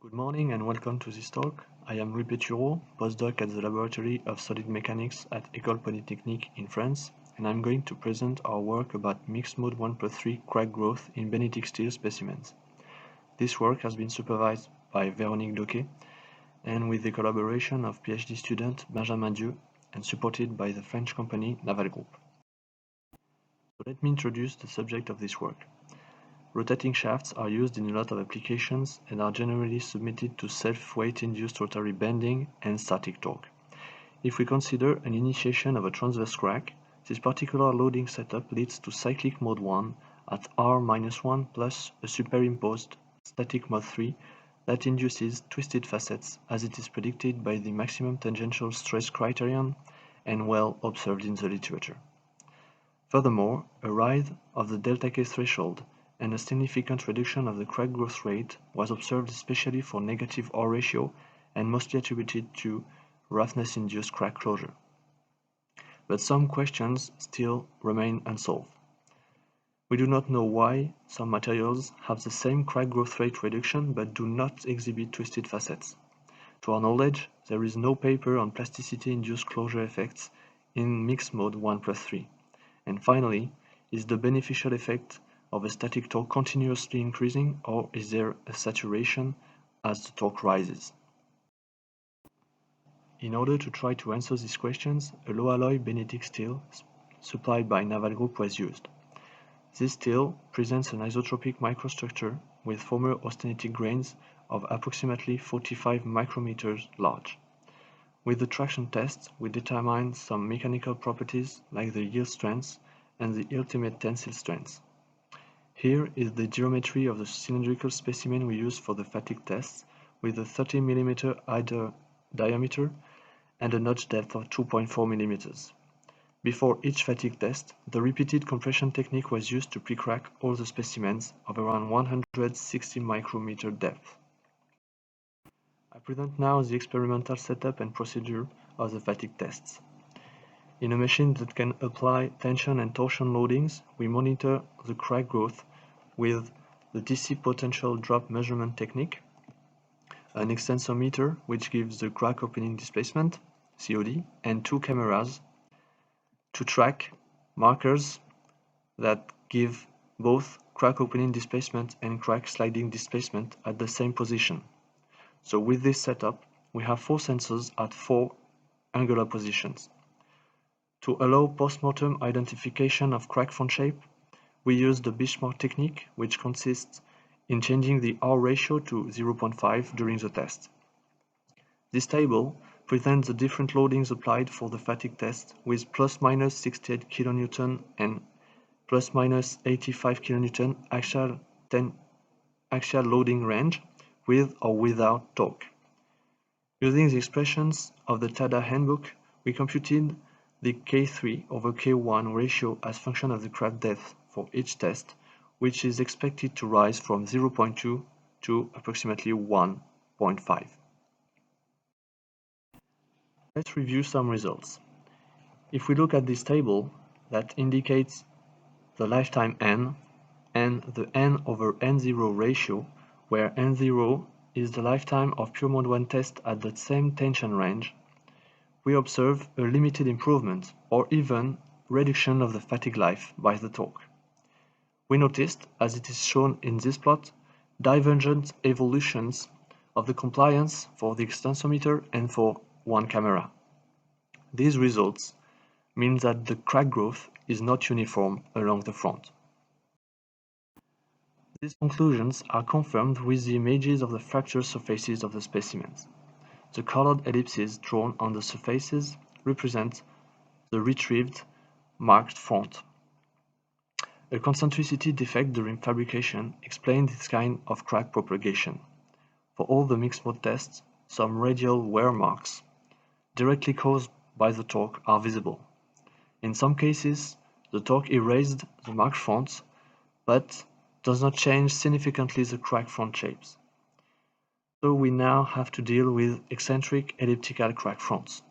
Good morning and welcome to this talk. I am PETUREAU, postdoc at the Laboratory of Solid Mechanics at École Polytechnique in France, and I'm going to present our work about mixed mode 1+3 crack growth in benedict steel specimens. This work has been supervised by Véronique Doquet and with the collaboration of PhD student Benjamin Dieu and supported by the French company Naval Group. So let me introduce the subject of this work. Rotating shafts are used in a lot of applications and are generally submitted to self-weight-induced rotary bending and static torque. If we consider an initiation of a transverse crack, this particular loading setup leads to cyclic mode 1 at R-1 plus a superimposed static mode 3 that induces twisted facets as it is predicted by the maximum tangential stress criterion and well observed in the literature. Furthermore, a rise of the delta K threshold and a significant reduction of the crack growth rate was observed especially for negative R ratio and mostly attributed to roughness-induced crack closure. But some questions still remain unsolved. We do not know why some materials have the same crack growth rate reduction but do not exhibit twisted facets. To our knowledge, there is no paper on plasticity-induced closure effects in mixed mode 1+3. And finally, is the beneficial effect of a static torque continuously increasing, or is there a saturation as the torque rises? In order to try to answer these questions, a low-alloy benedict steel supplied by Naval Group was used. This steel presents an isotropic microstructure with former austenitic grains of approximately 45 micrometers large. With the traction test, we determined some mechanical properties like the yield strength and the ultimate tensile strength. Here is the geometry of the cylindrical specimen we used for the fatigue tests with a 30 mm diameter and a notch depth of 2.4 mm. Before each fatigue test, the repeated compression technique was used to pre-crack all the specimens of around 160 micrometer depth. I present now the experimental setup and procedure of the fatigue tests. In a machine that can apply tension and torsion loadings, we monitor the crack growth with the DC potential drop measurement technique, an extensometer which gives the crack opening displacement, COD, and two cameras to track markers that give both crack opening displacement and crack sliding displacement at the same position. So with this setup, we have 4 sensors at 4 angular positions. To allow post-mortem identification of crack front shape, we use the benchmark technique, which consists in changing the R ratio to 0.5 during the test. This table presents the different loadings applied for the fatigue test with plus-minus 68 kN and plus-minus 85 kN axial loading range with or without torque. Using the expressions of the TADA handbook, we computed the K3 over K1 ratio as function of the crack depth for each test, which is expected to rise from 0.2 to approximately 1.5. Let's review some results. If we look at this table that indicates the lifetime N and the N over N0 ratio, where N0 is the lifetime of pure mode 1 test at the same tension range, we observe a limited improvement or even reduction of the fatigue life by the torque. We noticed, as it is shown in this plot, divergent evolutions of the compliance for the extensometer and for one camera. These results mean that the crack growth is not uniform along the front. These conclusions are confirmed with the images of the fracture surfaces of the specimens. The colored ellipses drawn on the surfaces represent the retrieved marked front. A concentricity defect during fabrication explains this kind of crack propagation. For all the mixed mode tests, some radial wear marks directly caused by the torque are visible. In some cases, the torque erased the marked fronts, but does not change significantly the crack front shapes. So we now have to deal with eccentric elliptical crack fronts.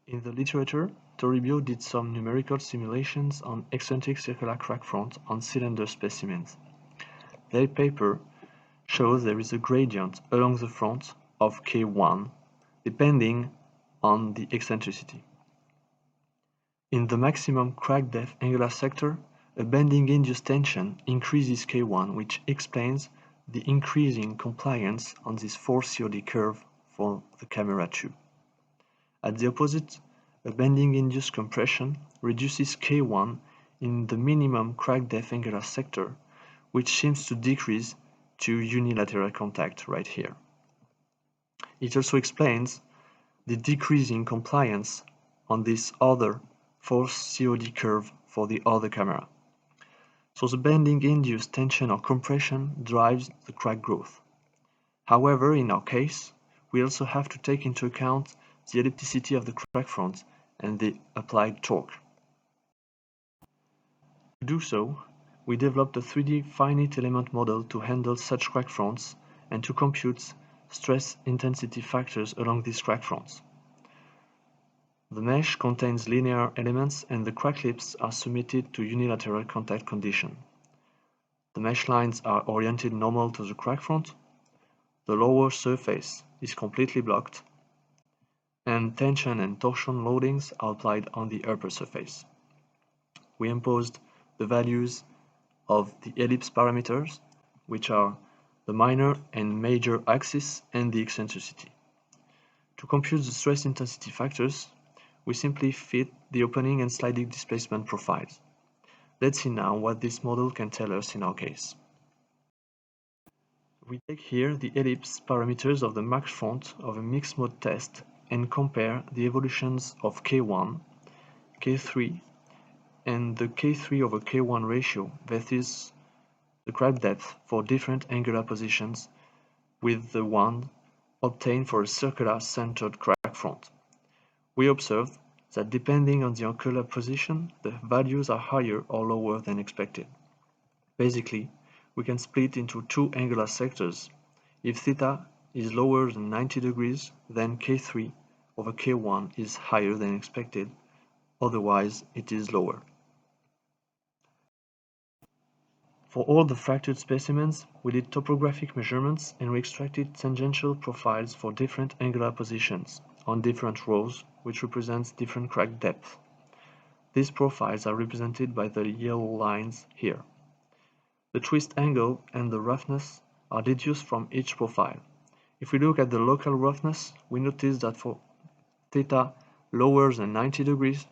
In the literature, PETUREAU did some numerical simulations on eccentric circular crack front on cylinder specimens. Their paper shows there is a gradient along the front of K1 depending on the eccentricity. In the maximum crack depth angular sector, a bending-induced tension increases K1, which explains the increasing compliance on this 4 COD curve for the camera tube. At the opposite, a bending-induced compression reduces K1 in the minimum crack depth angular sector, which seems to decrease to unilateral contact right here. It also explains the decreasing compliance on this other 4 COD curve for the other camera. So the bending-induced tension or compression drives the crack growth. However, in our case, we also have to take into account the ellipticity of the crack front and the applied torque. To do so, we developed a 3D finite element model to handle such crack fronts and to compute stress intensity factors along these crack fronts. The mesh contains linear elements and the crack lips are submitted to unilateral contact condition. The mesh lines are oriented normal to the crack front, the lower surface is completely blocked, and tension and torsion loadings are applied on the upper surface. We imposed the values of the ellipse parameters, which are the minor and major axis and the eccentricity. To compute the stress intensity factors, we simply fit the opening and sliding displacement profiles. Let's see now what this model can tell us in our case. We take here the ellipse parameters of the max front of a mixed mode test and compare the evolutions of K1, K3, and the K3 over K1 ratio versus the crack depth for different angular positions with the one obtained for a circular centered crack front. We observed that depending on the angular position, the values are higher or lower than expected. Basically, we can split into two angular sectors. If theta is lower than 90 degrees, then K3 over K1 is higher than expected, otherwise it is lower. For all the fractured specimens, we did topographic measurements and we extracted tangential profiles for different angular positions on different rows, which represents different crack depth. These profiles are represented by the yellow lines here. The twist angle and the roughness are deduced from each profile. If we look at the local roughness, we notice that for theta lower than 90 degrees,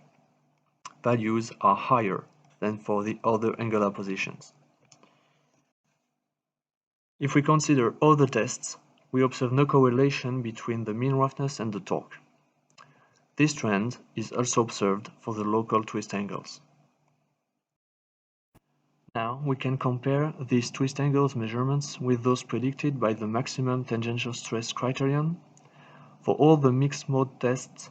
values are higher than for the other angular positions. If we consider other tests, we observe no correlation between the mean roughness and the torque. This trend is also observed for the local twist angles. Now we can compare these twist angles measurements with those predicted by the maximum tangential stress criterion. For all the mixed mode tests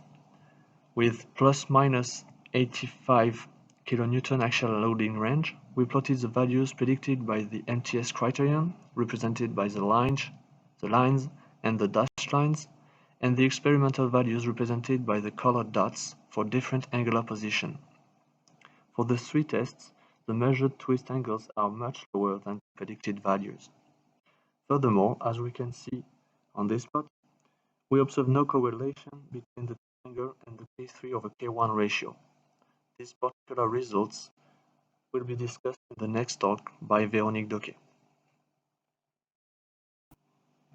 with plus minus 85 kN axial loading range, we plotted the values predicted by the MTS criterion, represented by the lines and the dashed lines, and the experimental values represented by the colored dots for different angular position. For the three tests, the measured twist angles are much lower than predicted values. Furthermore, as we can see on this plot, we observe no correlation between the twist angle and the K3 over K1 ratio. These particular results will be discussed in the next talk by Véronique Doquet.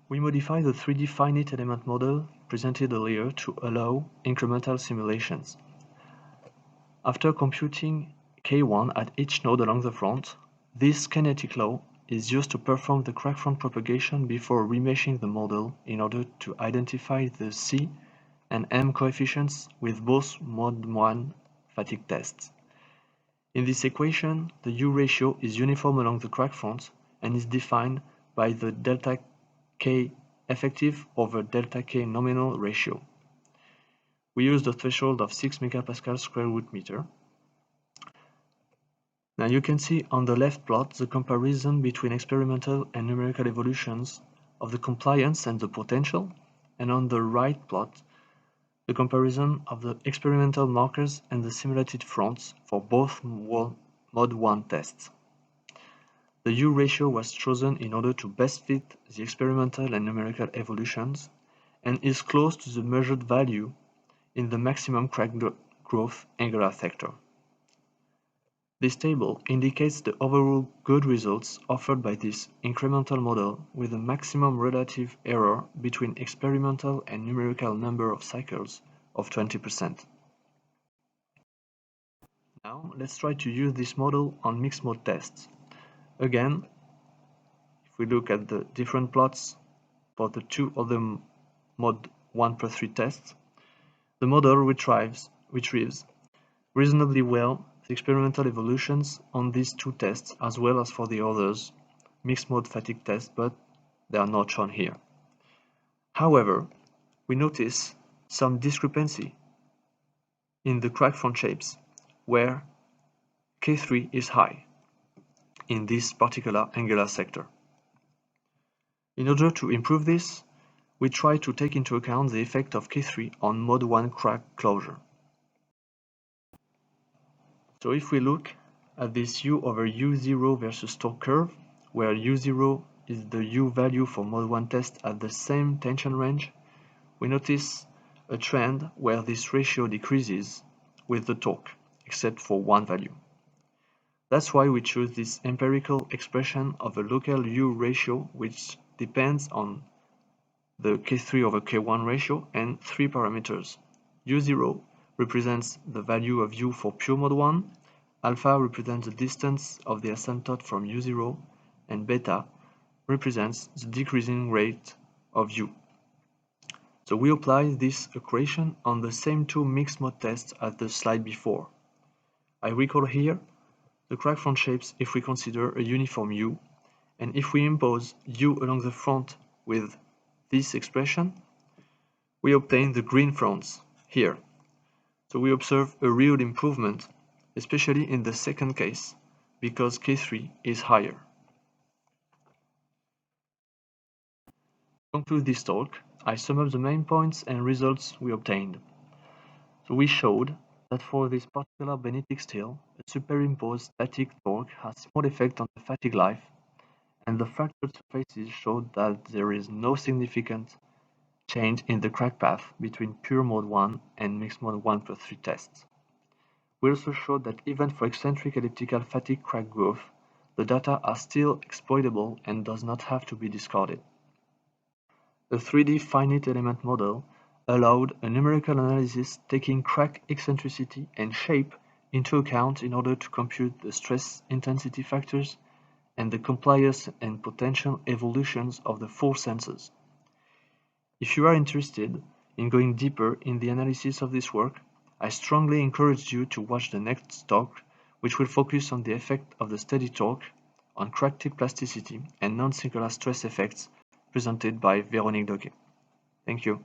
We modify the 3D finite element model presented earlier to allow incremental simulations. After computing K1 at each node along the front, this kinetic law is used to perform the crack front propagation before remeshing the model in order to identify the C and M coefficients with both mode 1 fatigue tests. In this equation, the U ratio is uniform along the crack front and is defined by the delta K effective over delta K nominal ratio. We use the threshold of 6 megapascal square root meter. Now you can see on the left plot the comparison between experimental and numerical evolutions of the compliance and the potential, and on the right plot the comparison of the experimental markers and the simulated fronts for both mode 1 tests. The U ratio was chosen in order to best fit the experimental and numerical evolutions and is close to the measured value in the maximum crack growth angular factor. This table indicates the overall good results offered by this incremental model with a maximum relative error between experimental and numerical number of cycles of 20%. Now let's try to use this model on mixed mode tests. Again, if we look at the different plots for the two other mode 1/3 tests, the model retrieves reasonably well the experimental evolutions on these two tests as well as for the others mixed mode fatigue tests, but they are not shown here. However, we notice some discrepancy in the crack front shapes where K3 is high in this particular angular sector. In order to improve this, we try to take into account the effect of K3 on mode 1 crack closure. So if we look at this U over U0 versus torque curve, where U0 is the U value for mode 1 test at the same tension range, we notice a trend where this ratio decreases with the torque, except for one value. That's why we choose this empirical expression of a local U ratio, which depends on the K3 over K1 ratio and three parameters. U0 represents the value of U for pure mode 1, alpha represents the distance of the asymptote from U0, and beta represents the decreasing rate of U. So we apply this equation on the same two mixed mode tests as the slide before. I recall here the crack front shapes if we consider a uniform U, and if we impose U along the front with this expression, we obtain the green fronts here. So we observe a real improvement, especially in the second case, because K3 is higher. To conclude this talk, I sum up the main points and results we obtained. So we showed that for this particular benetic steel, a superimposed static torque has small effect on the fatigue life, and the fractured surfaces showed that there is no significant change in the crack path between pure mode 1 and mixed mode 1/3 tests. We also showed that even for eccentric elliptical fatigue crack growth, the data are still exploitable and does not have to be discarded. The 3D finite element model allowed a numerical analysis taking crack eccentricity and shape into account in order to compute the stress intensity factors and the compliance and potential evolutions of the four sensors. If you are interested in going deeper in the analysis of this work, I strongly encourage you to watch the next talk, which will focus on the effect of the steady torque on crack tip plasticity and non-singular stress effects presented by Véronique Doquet. Thank you.